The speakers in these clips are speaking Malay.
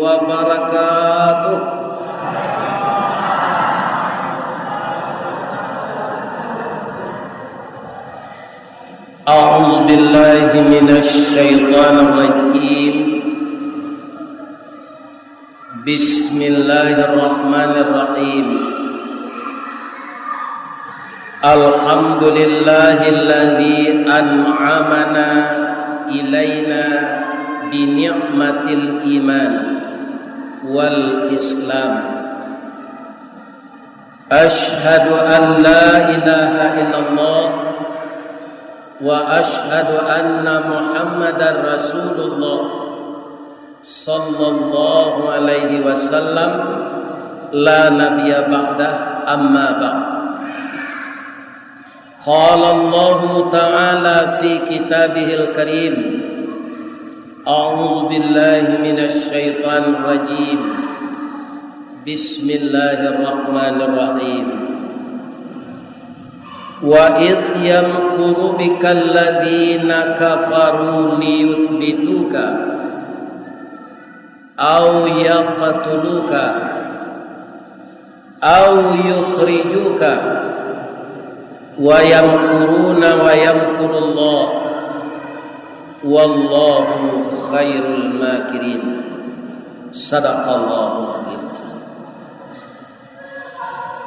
wabarakatuh. A'udzu billahi minasy syaithanir rajim. Bismillahirrahmanirrahim. Alhamdulillahilladzi an'amana ilaina bi ni'matil iman wal islam. Asyhadu an la ilaha illallah wa asyhadu anna Muhammadar Rasulullah sallallahu alaihi wasallam la nabiyya ba'dah amma ba'd. Qala Allah ta'ala fi kitabihil karim. A'udzu billahi minasy syaithanir rajim. Bismillahirrahmanirrahim. Wa id yamkuru bikal ladzina kafaru liyuthbituka aw yaqtuluka aw yukhrijuka wa yamkuruna wa yamkurullah wallahu khairul makirin. Sadaqallahu azim.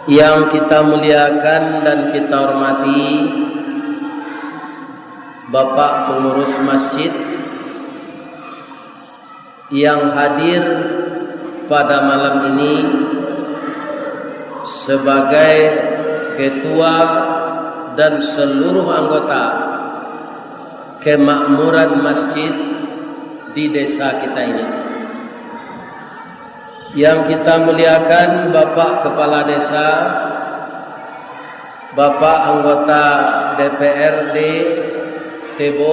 Yang kita muliakan dan kita hormati Bapak pengurus masjid yang hadir pada malam ini sebagai ketua dan seluruh anggota kemakmuran masjid di desa kita ini. Yang kita muliakan Bapak Kepala Desa, Bapak anggota DPRD Tebo,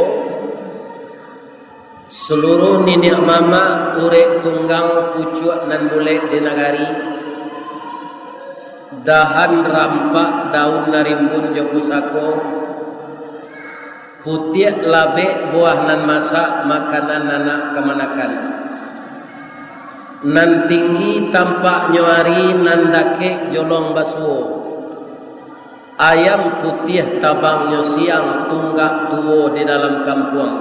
seluruh ninik mama urek tunggang pucuk nan bulek di nagari, dahan rampak daun narimbun jopusako, putiak labek buah nan masak makanan anak kemanakan, nan tinggi tampak nyawari nan dakek jolong basuo, ayam putih tabangnya siang tunggak tuo di dalam kampung,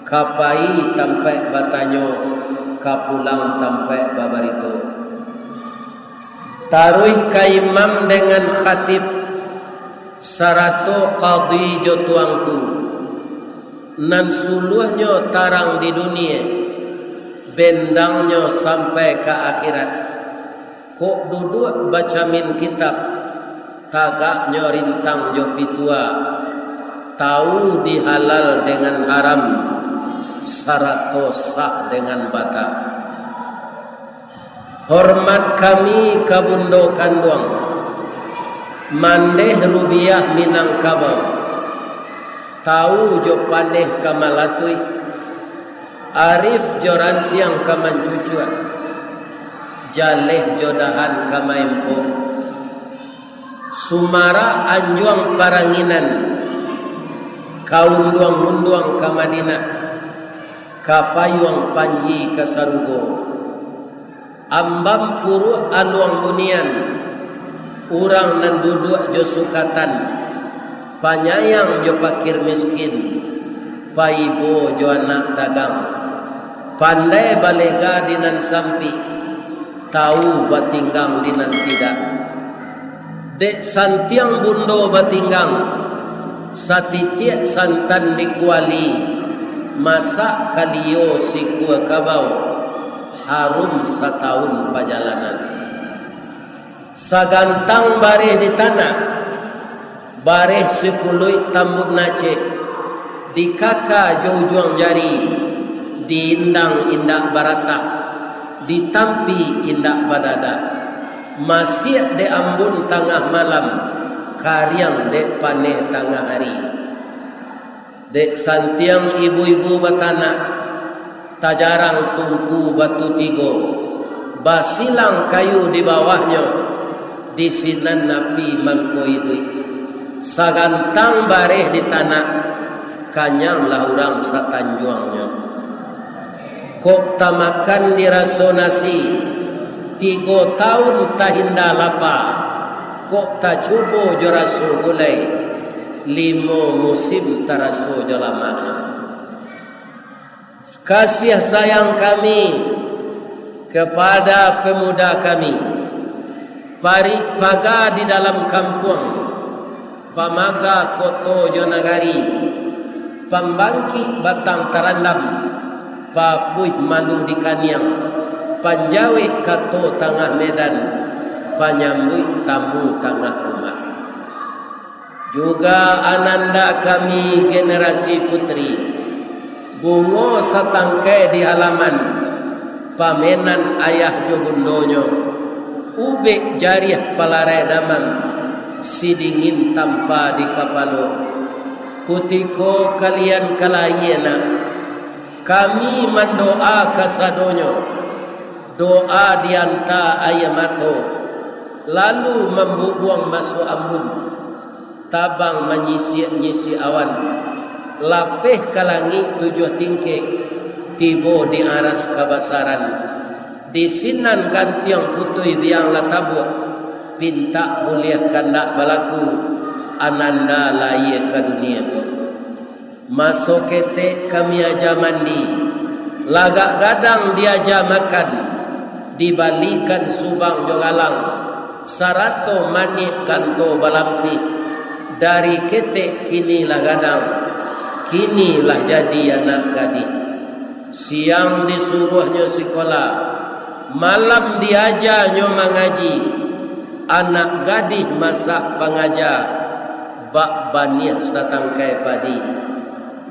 kapai tampai batanyo kapulang tampai babarito, taruh kaimam dengan khatib sarato qadhi jo tuangku, nan suluhnya tarang di dunia, bendangnya sampai ke akhirat. Kok duduk baca min kitab, tagaknya rintang jo pitua, tahu dihalal dengan haram, sarato sah dengan bata. Hormat kami kabundo kanduang, mandeh rubiah Minangkabau, tahu jo pandeh kamalatui, arif jorantiang kamancucuan, jaleh jodahan kamaempo, sumara anjuang paranginan, kaunduang-unduang kamadina, kapayuang panji kasarugo, ambam puru aluang bunian, urang nan duduk jo sukatan, panyayang jo pakir miskin, paibo jo anak dagang, pandai balega dinan sampi, tahu batinggang dinan tidak. Dek santiang bundo batinggang, satitiak santan dikuali, masa kaliyo si kua kabau, harum setahun perjalanan. Sagantang bareh di tanah, bareh sepuluh tambut nace, di kaka jauh-juang jari, di indang indak barata, di tampi indak badada, masih de ambun tengah malam, karyang de paneh tengah hari. Dek santiang ibu-ibu batana, tajarang tungku batu tigo, basilang kayu di bawahnya, di sinan napi mangkoidui, sagantang bareh di tanah, kanyang lah orang satanjuangnya. kok tak makan diraso nasi 3 tahun tak hinda lapa, kok tak cubo jo raso gulai 5 musim taraso jo lama. Kasih sayang kami kepada pemuda kami, paga di dalam kampung, pamaga koto jo nagari, pambangki batang tarandam, papuih malu di kaniang, panjawe kato tengah medan, panyambui tamu tengah rumah. Juga ananda kami generasi putri, bungo satangkai di halaman, pamenan ayah jo bundonyo, ube jariah palarai damang, sidingin tanpa di kapalo. Kutiko kalian kalayena, kami mendoa kasadonyo, doa dianta ayamato, lalu membubuang masuk ambun, tabang menyisi awan, lapeh kalangi 7 tingkik, tibo di aras kabasaran, di sinan gantiang putui biang latabuk, pinta mulia kandak balaku, ananda laye ke dunia ke. Masuk kete kami aja mandi, lagak gadang diaja makan, dibalikan subang jogalang, sarato manik kanto balampi, dari kete kini lah gadang, kini lah jadi anak gadis. Siang disuruhnya sekolah, malam diajarnya mengaji, anak gadis masak pengajar, bak baniah satangkai padi,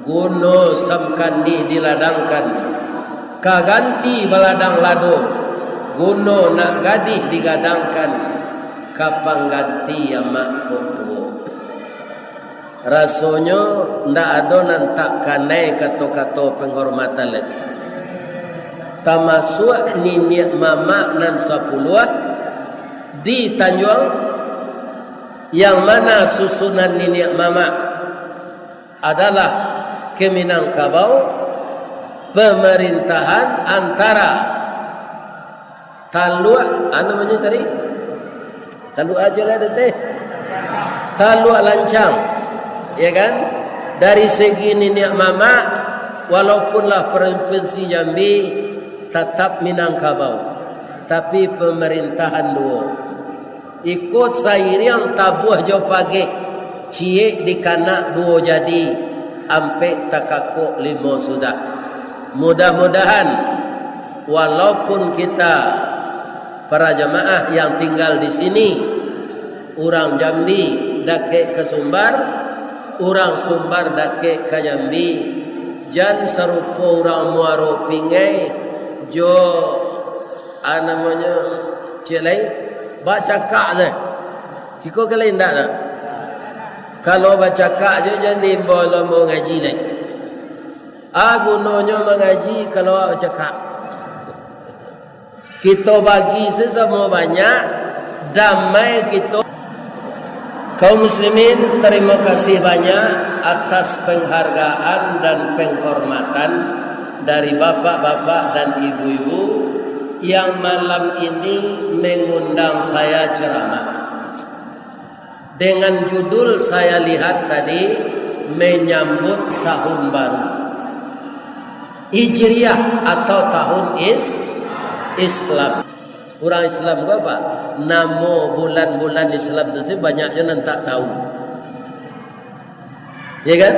guno samkandi diladangkan, kaganti baladang lado, guno nak gadis digadangkan, kapang ganti amak kotuo. Rasanya ndak ada nantak kanai kato-kato penghormatan lagi. Tamasuk niniak mama nan 10 di Tanjung, yang mana susunan niniak mama adalah ke Minangkabau, pemerintahan antara Taluk, namanya tadi Taluk aja lah teh, Taluk Lancang, ya kan? Dari segi niniak mama, walaupunlah provinsi Jambi tetap Minangkabau, tapi pemerintahan dua ikut sairiang tabuh jo pagi, cie di kanak dua jadi, ampe takakuk 5 sudah. Mudah-mudahan walaupun kita para jamaah yang tinggal di sini, orang Jambi dake ke Sumbar, orang Sumbar dake ke Jambi, jan serupa orang Muaro Pingai jo namanya celai baca kak je. Ciko kalian ndak nak? Kalau baca kak je jadi boleh mau ngaji leh. Gunanya mengaji kalau baca kak. Kita bagi sesama banyak, damai kita. Kaum muslimin, terima kasih banyak atas penghargaan dan penghormatan dari bapak-bapak dan ibu-ibu yang malam ini mengundang saya ceramah. Dengan judul saya lihat tadi, menyambut tahun baru Hijriah atau tahun Islam. Orang Islam ke apa? Nama bulan-bulan Islam itu banyaknya yang tak tahu. Ya kan?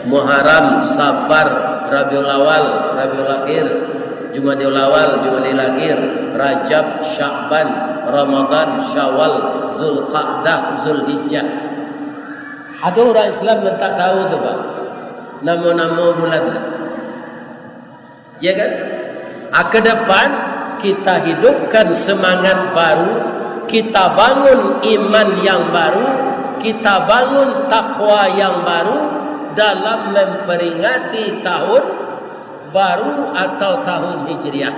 Muharram, Safar, Rabiul Awal, Rabiul Akhir, Jumadil Awal, Jumadil Akhir, Rajab, Sya'ban, Ramadan, Syawal, Zulqa'dah, Zulhijjah. Ada orang Islam yang tak tahu tu Pak, nama-nama bulan. Ya kan? Ke depan kita hidupkan semangat baru, kita bangun iman yang baru, kita bangun takwa yang baru dalam memperingati tahun baru atau tahun Hijriah.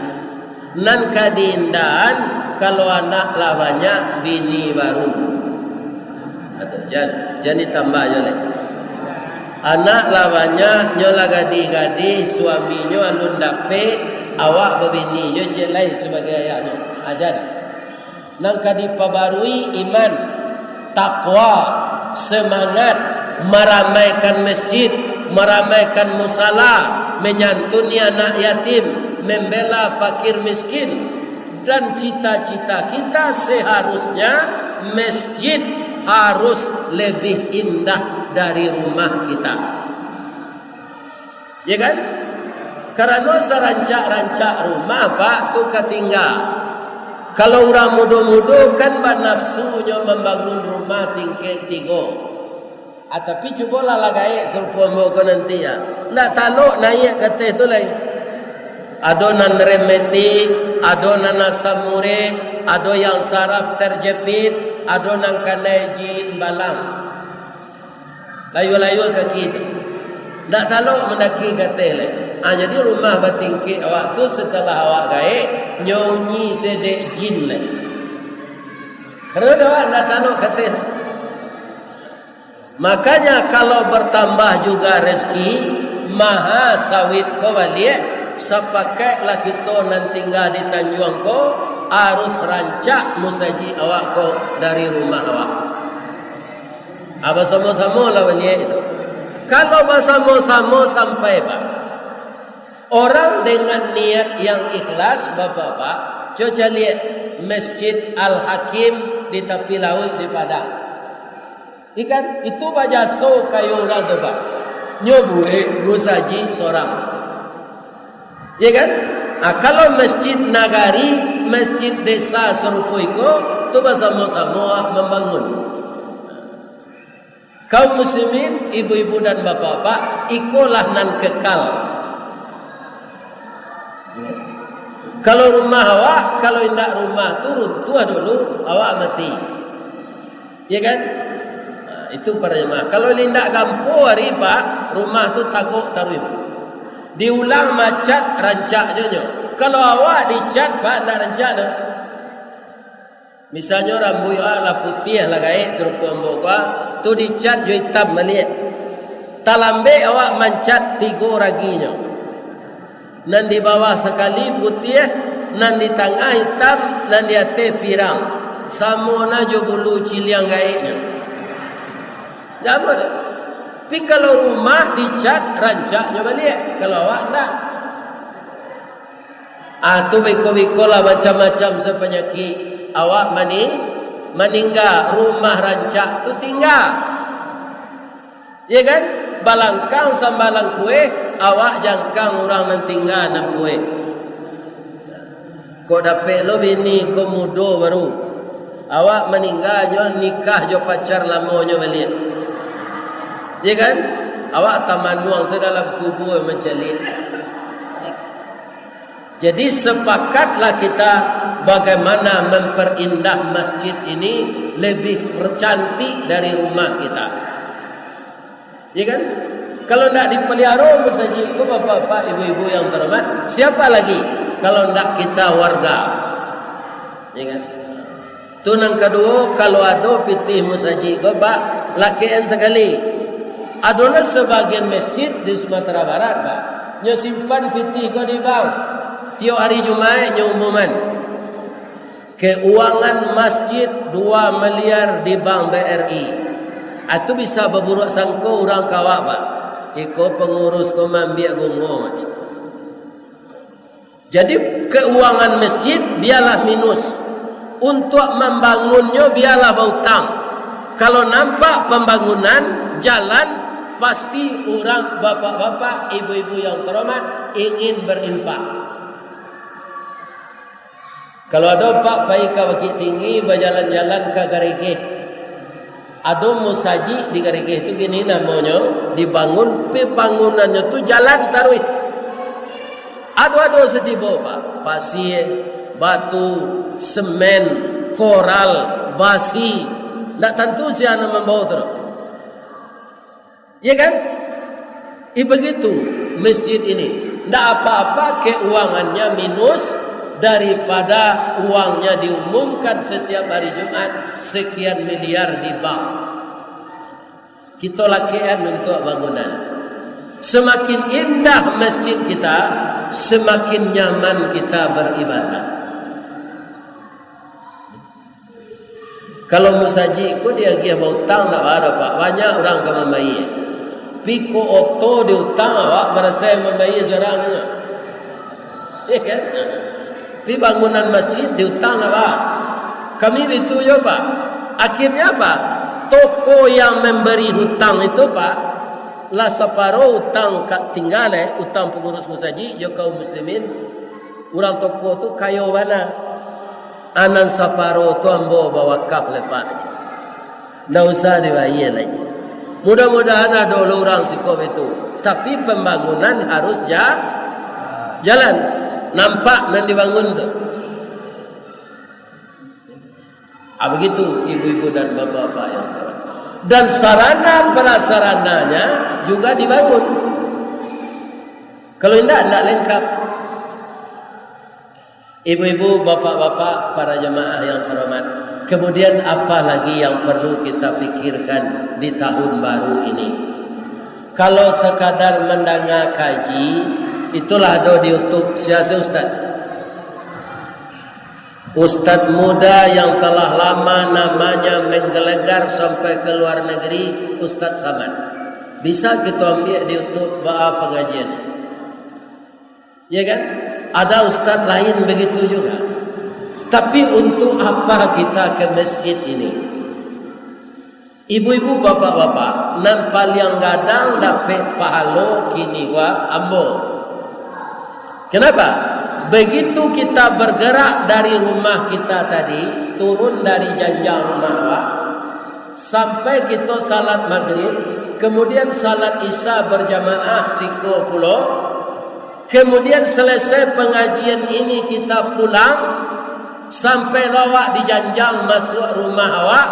Nan kadindan kalau anak lawannya bini baru. Atau jangan tambah aja leh. Anak lawannya nyola gadi-gadi, suaminya alun dape awak berbini je cik lain sebagai ayahnya ajar nang kadipabarui iman takwa semangat meramaikan masjid meramaikan musala menyantuni anak yatim membela fakir miskin dan cita-cita kita seharusnya masjid harus lebih indah dari rumah kita ya kan karena serancak-rancak rumah pak tu ketinggal kalau orang muda-muda kan nafsunya membangun rumah tingkat 3 tapi cubalah lagai serupa muka nanti ya nak taluk naik kata itu lain adonan remeti adonan samure ado yang saraf terjepit adonan kanai jin balang layu-layu kaki itu nak taluk mendaki kata lain jadi rumah batingki awak tu setelah awak gaik nyonyi sedek jin lain kerana awak nak taluk kata lain. Makanya kalau bertambah juga rezeki maha sawit ko balik sepakailah kita nan tinggal di Tanjung ko harus rancak musaji awak ko dari rumah awak apa sama-sama lah balik itu kalau bersama-sama sampai pak orang dengan niat yang ikhlas bapak-bapak coba lihat Masjid Al-Hakim di tepi laut di Padang ikan itu baca so kayu orang tu pak nyobue musaji seorang ya kan kalau masjid nagari masjid desa serupa itu tu bersama-sama membangun kaum muslimin ibu-ibu dan bapak-bapak ikolah nan kekal kalau rumah awak kalau indak rumah turun tua dulu awak mati ya kan itu para jemaah. Kalau lindak kampung hari pak, rumah tu takut taruh. Diulang macat rancak je. Kalau awak dicat pak nak rancak dah. Misalnya rambut awak lah putih lah gaib serupa mbok tu dicat je hitam melihat. Talambe awak mancat 3 raginya. Nan di bawah sekali putih, nan di tengah hitam, nan di atas pirang. Samona jo bulu ciliang gaibnya. Tak apa dah. Tapi kalau rumah dicat rancaknya balik. Kalau awak tak. Tu beko-beko lah macam-macam sepenyakit. Awak meninggal. Rumah rancak tu tinggal. Ya kan? Balangkang sambalang kue. Awak jangkang orang yang tinggal dan kue. Kau dapat lo bini kau muda baru. Awak meninggalnya nikah jo pacar lamanya balik. Ya kan? Awak tamanuang sedalam kubur mencelit. Jadi sepakatlah kita bagaimana memperindah masjid ini lebih cantik dari rumah kita. Ya kan? Kalau tidak dipelihara masjid itu bapak-bapak, ibu-ibu yang terhormat, siapa lagi? Kalau tidak kita warga. Ya kan? Tu yang kedua, kalau ada pitih masjid itu pak, lakian sekali. Adalah sebagian masjid di Sumatera Barat pak, nyo simpan pitih ko di bawah. Tiap hari Jumaat nyo umuman keuangan masjid 2 miliar di bank BRI. Itu bisa berburuk sangko orang kawak pak. Iko pengurus ko mambiak bunga macam. Jadi keuangan masjid biarlah minus. Untuk membangunnya biarlah berhutang. Kalau nampak pembangunan jalan pasti orang bapak-bapak, ibu-ibu yang terhormat ingin berinfak. Kalau ada pak pai ka bukit tinggi berjalan-jalan ke Garigih. Ada musaji di Garigih itu gini namanya dibangun bangunannya tu jalan taruh. Ada setiap pak pasir, batu, semen, koral, basi. Tak tentu siapa membawa terus. Ya kan? Begitu masjid ini. Tak apa-apa keuangannya minus daripada uangnya diumumkan setiap hari Jumat sekian miliar di bank. Kita lakian untuk bangunan. Semakin indah masjid kita, semakin nyaman kita beribadah. Kalau musaji ko dia gia mau utang tak ada pak, banyak orang ke membayi. Piko oto di utang awak merasa membayi seorangnya. Ya kan? Pi bangunan masjid di utang apa? Kami itu ya pak. Akhirnya apa? Toko yang memberi hutang itu pak, lah separuh utang tinggal utang pengurus musaji, yo kaum muslimin, orang toko tu kayo mana? Anan saparo tu ambo bawa kap lepak aja. Nggak usah dibayar lagi. Mudah-mudahan ada orang sikop itu. Tapi pembangunan harus jalan. Nampak dan dibangun tu. Begitu ibu-ibu dan bapak-bapak yang terhormat. Dan sarana prasarananya juga dibangun. Kalau tidak lengkap. Ibu-ibu, bapak-bapak, para jemaah yang terhormat. Kemudian apa lagi yang perlu kita pikirkan di tahun baru ini? Kalau sekadar mendengar kaji, itulah do di YouTube. Siapa Ustaz? Ustaz muda yang telah lama namanya menggelegar sampai ke luar negeri, Ustaz Samad. Bisa kita ambil di YouTube bawa pengajian. Ya kan? Ada ustaz lain begitu juga. Tapi untuk apa kita ke masjid ini? Ibu-ibu, bapak-bapak, nan paling gadang dapat pahala kini wa ambo. Kenapa? Begitu kita bergerak dari rumah kita tadi, turun dari janjang rumah wa, sampai kita salat maghrib, kemudian salat isya berjamaah siko pulau. Kemudian selesai pengajian ini kita pulang sampai lawak di janjang masuk rumah awak.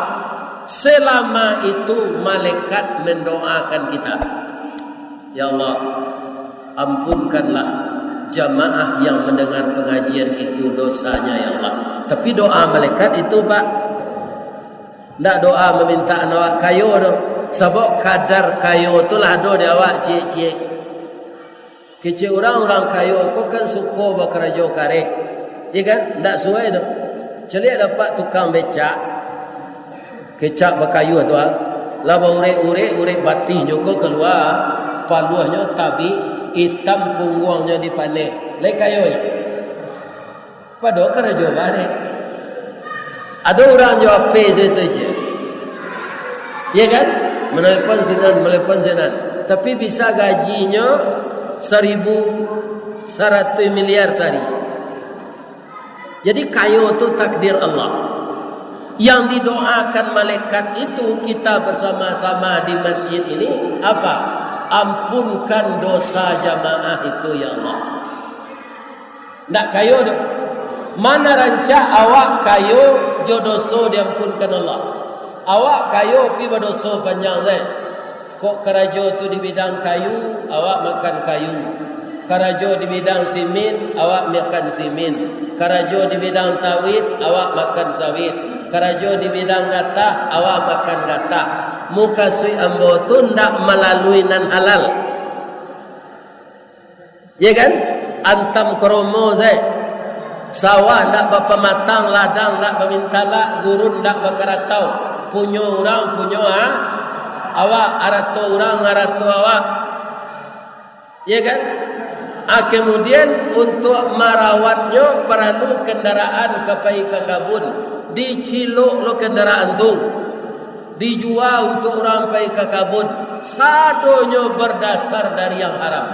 Selama itu malaikat mendoakan kita. Ya Allah, ampunkanlah jamaah yang mendengar pengajian itu dosanya ya Allah. Tapi doa malaikat itu pak, tidak doa meminta awak kayu tu. Sebab kadar kayu itulah do di awak cie-cie. Kecil orang-orang kayu kau kan suka bakarajo kare. Ya kan? Tak suai tu. Celik dapat tukang becak. Kecak bakayu tu ah. Laba urek batih joko keluar. Paluahnya tabi hitam punggungnya dipanen. Lai kayunya. Pada karajo bare. Ada orang jawab pe situ je. Ya kan? Menelepon sinan. Tapi bisa gajinya 1.100 miliar sehari. Jadi kayu itu takdir Allah. Yang didoakan malaikat itu kita bersama-sama di masjid ini apa? Ampunkan dosa jamaah itu ya Allah. Nak kayu tu. Mana rancak awak kayu jodoso diampunkan Allah. Awak kayu pi berdosa panjang saya. Kok kerajo tu di bidang kayu, awak makan kayu. Kerajo di bidang simin, awak makan simin. Kerajo di bidang sawit, awak makan sawit. Kerajo di bidang gatah, awak makan gatah. Muka sui ambo tu ndak melalui nan halal. Ya kan? Antam kromo saya. Sawah ndak bapa matang, ladang ndak bermintala, gurun ndak berkaratau. Punyo orang, punyo awak, arato orang, arato awak. Ya kan? Kemudian untuk merawatnya perlu kendaraan kapai ke kabun. Diciluk lo kendaraan tu. Dijual untuk orang pai ke kabun. Sadonya berdasar dari yang haram.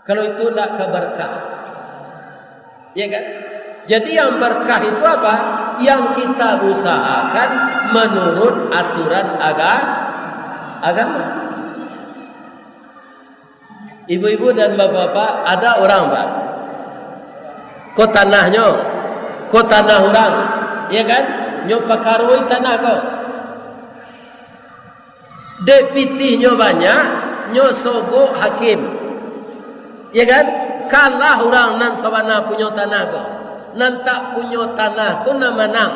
Kalau itu tidak keberkah. Ya kan? Jadi yang berkah itu apa? Yang kita usahakan menurut aturan agama. Ibu-ibu dan bapak-bapak, ada orang pak, kau tanahnya, kau tanah orang, ya kan? Nyo pakarui tanah kau. Deputinya banyak, nyo sogo hakim, ya kan? Kalah orang nan sawana punya tanah kau, nan tak punya tanah tu nan menang.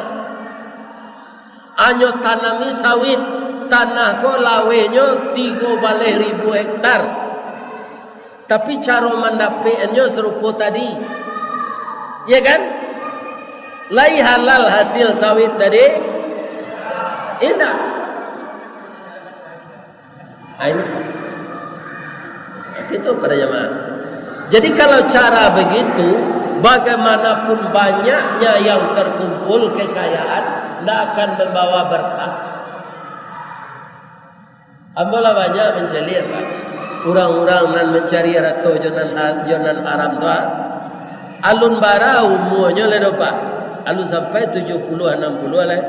Anyo tanami sawit, tanah kau lawenyo 3 balai ribu hektar. Tapi cara mendapatnya serupa tadi. Ya kan? Lai halal hasil sawit tadi. Indah. Ini. Itu para jemaah. Jadi kalau cara begitu, bagaimanapun banyaknya yang terkumpul kekayaan, tidak akan membawa berkah. Ambola banyak mencari apa? Orang-orang yang mencari ratu jonan haram tu. Alun bara umurnya le dopa. Alun sampai 70 60 lah.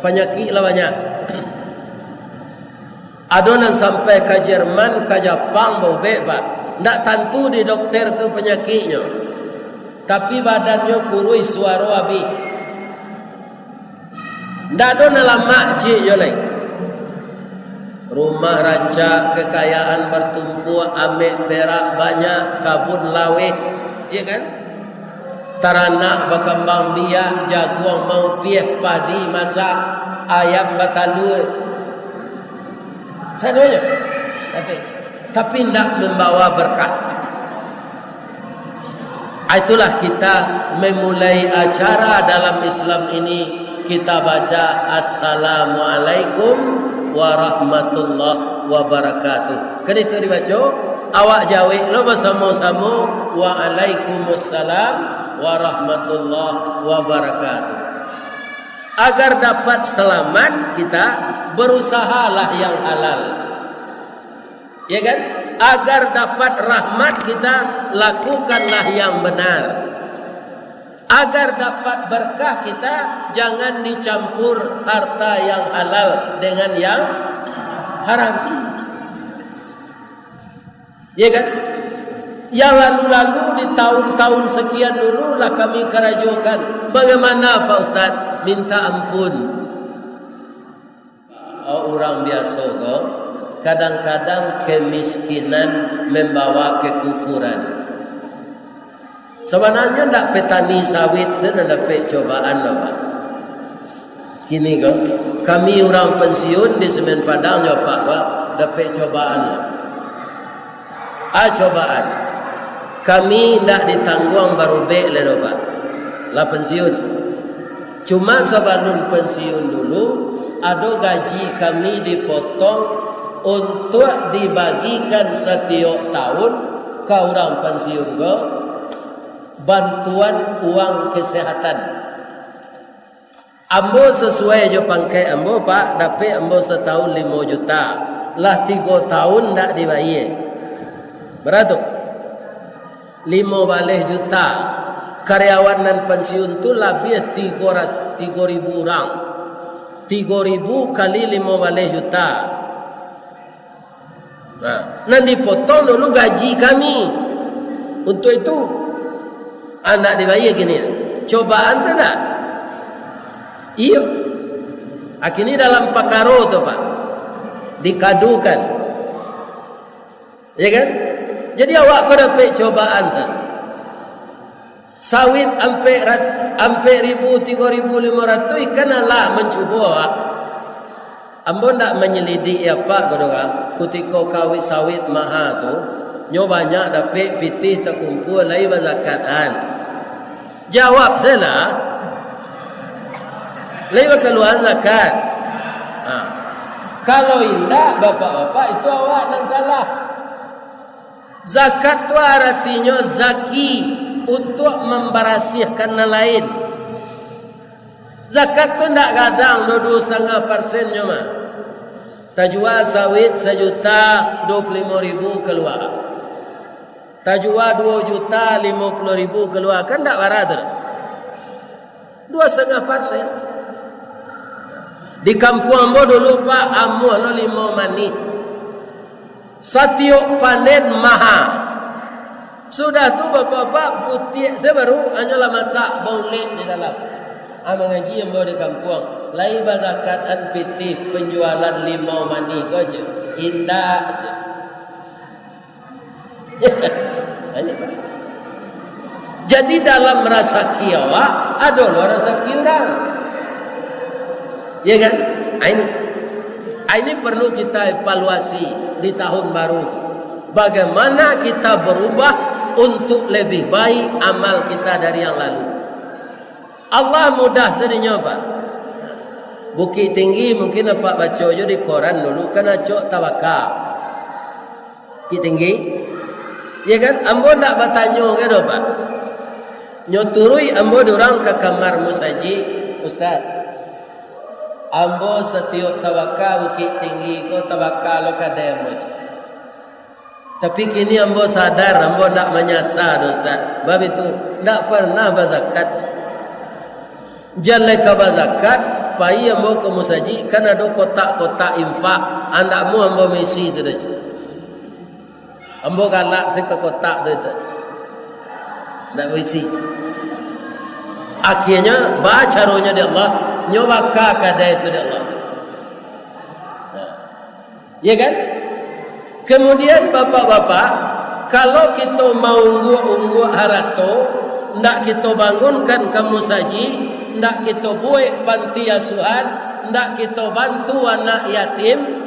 Penyakit lah banyak. Adonan sampai ke Jerman, ke Jepang bau pak. Ndak tentu di dokter tu penyakitnya. Tapi badannya kurui suara abi. Ndak ada dalam makcik je lagi. Rumah rancak, kekayaan bertumpuk, ambek perak banyak, kabun lawih, ya kan? Taranak berkembang biak, jagung mau pieh, padi masak, ayam bertandur. Sadonya. Tapi tidak membawa berkah. Itulah kita memulai acara dalam Islam ini, kita baca Assalamualaikum warahmatullahi wabarakatuh. Kan itu dibaca, awak jawab lo bersama-sama Waalaikumsalam warahmatullahi wabarakatuh. Agar dapat selamat, kita berusahalah yang halal. Ya kan? Agar dapat rahmat, kita lakukanlah yang benar. Agar dapat berkah, kita jangan dicampur harta yang halal dengan yang haram. Ya kan? Yang lalu-lalu di tahun-tahun sekian dulu lah kami kerajukan. Bagaimana Pak Ustaz? Minta ampun. Orang biasa kok. Kadang-kadang kemiskinan membawa kekufuran. Sebenarnya tidak petani sawit saya dapat cobaan loh Pak. Kini kok kami orang pensiun di Semen Padang ya Pak dapat cobaan. Cobaan. Kami tidak ditanggung baru bek le Pak. Lah pensiun. Cuma sebelum pensiun dulu ada gaji kami dipotong untuk dibagikan setiap tahun ke orang pensiun ke bantuan uang kesehatan. Ambo sesuai je pangkai ambo Pak, dapat ambo setahun 5 juta. Lah 3 tahun tak dibayar. Berapa? 5 balik juta. Karyawan dan pensiun tu lebih 3.000 orang. 3.000 kali 5 balik juta. Nanti potong dulu gaji kami. Untuk itu anak dibayar gini. Cobaan tu tak? Iya. Akhirnya dalam pakaro tu Pak, dikadukan. Ya kan? Jadi awak kau dapat cobaan sana. Sawit ampe 1.000, 3.500 ikan Allah mencuba. Ambo ndak menyelidik ya Pak kodok. Ketika kawit sawit mahal tu, nyo banyak dapat pitih terkumpul lai zakatan. Jawab saya lah. Lai keluar zakat. Kalau indah bapak-bapak itu awak yang salah. Zakat tu artinya zaki, untuk membersihkan yang lain. Zakat tu tak kadang 2,5% cuma. Tajwa sawit 1.025.000 keluar. Tajwa 2.050.000 keluar. Kan tak barat tu. 2,5%. Di kampung ambo dulu Pak, amu lo 5 mani. Setiap panen mahal. Sudah tu bapak-bapak putih. Saya baru hanyalah masak baulik di dalam. Mengaji yang bawa di kampung. Lai bazakatan pitih penjualan 5 mani kau je. Indah je. Jadi dalam rasa kiawa ada loh rasa kiurang. Ya kan? Ini perlu kita evaluasi di tahun baru. Bagaimana kita berubah untuk lebih baik amal kita dari yang lalu. Allah mudah sedihnya Pak. Bukit Tinggi mungkin apa baca je di koran dulu kan acok tawakal. Bukit Tinggi. Ya kan? Ambo ndak bertanya ke do Pak. Nyoturui ambo dorang ke kamar musaji, Ustaz. Ambo setiap tawakal Bukit Tinggi ko tawakal lo kademo. Tapi kini ambo sadar ambo ndak menyasar Ustaz. Bab itu ndak pernah berzakat. Jangan ka berzakat, pai ambo ke musaji kan ada kotak-kotak infak, andakmu ambo misi tu dah. Ambo galak ke kotak tu dah. Ndak misi. Akhirnya baca rohnya di Allah, nyoba ka kada itu di Allah. Ya kan? Kemudian bapak-bapak, kalau kita mau unggu harato, ndak kita bangunkan kamu saji, ndak kita buat panti asuhan, ndak kita bantu anak yatim.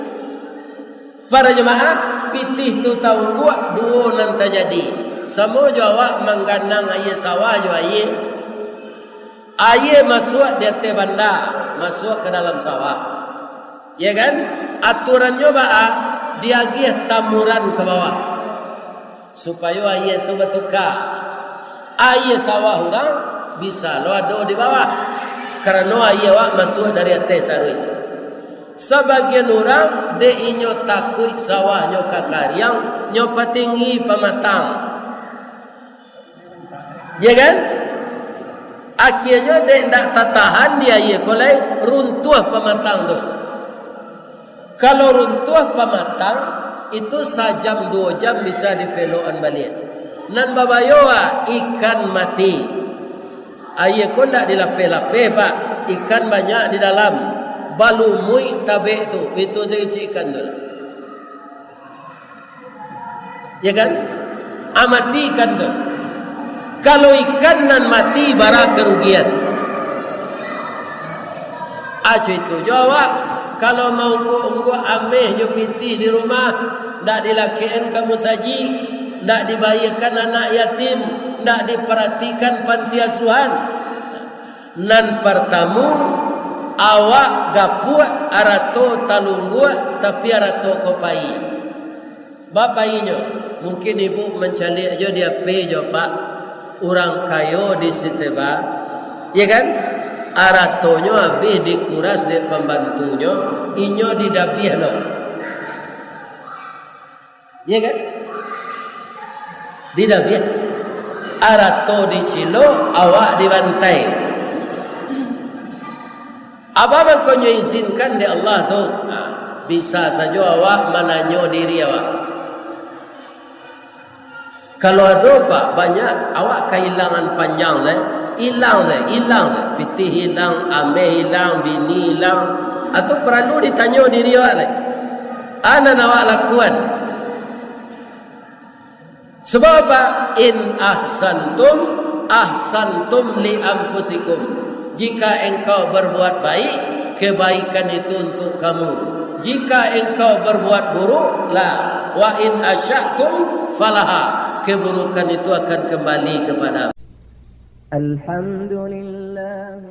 Para jemaah, pitih tu tahu gua dua nanti jadi. Semua jawab mengganang ayat sawah jo ayat. Ayat masuk di atas bandar, masuk ke dalam sawah. Ya kan? Aturannya ba'a dia gih tamuran ke bawah supaya ayat itu bertukar. Ayat sawah orang bisa lo ada di bawah karena ayat wak masuk dari atas taruh. Sebagian orang de inyo takut sawah nyo kakariang nyo patinggi pematang. Ya kan? Akhirnya de ndak tahan dia ye kolai runtuh pematang tu. Kalau runtuh pematang itu sajam 2 jam bisa dipelokan balik. Nan babayoa ikan mati. Aye ko ndak dilape-lape Pak. Ikan banyak di dalam. Balumui tabe tu. Itu saya ikan tu. Ya kan? Amati ikan tu. Kalau ikan nan mati bara kerugian. Aja itu jawab. Kalau mau unggu ameh jo piti di rumah, ndak dilakian kamu saji, ndak dibayarkan anak yatim, ndak diperhatikan panti asuhan. Nan pertamu awak gapuat arato talunggu tapi arato kopai. Bapainya mungkin ibu mencari aja dia pe jo Pak. Orang kayo di Siteba, ya kan? Aratonyo habis dikuras dek pembantunya, inyo didabiah no. Ya kan? Didabiah. Arato dicilo, awak dibantai. Apa makanya izinkan di Allah tu? Bisa saja awak menanyo diri awak. Kalau ada Pak banyak awak kehilangan panjang leh. Hilang. Piti hilang, ame hilang, bini hilang. Atau perlu ditanya diri awak lagi. Ana awak lakukan. Sebab apa? In ahsantum li anfusikum. Jika engkau berbuat baik, kebaikan itu untuk kamu. Jika engkau berbuat buruk, la. Wa in asya'tum falaha. Keburukan itu akan kembali kepada Alhamdulillah.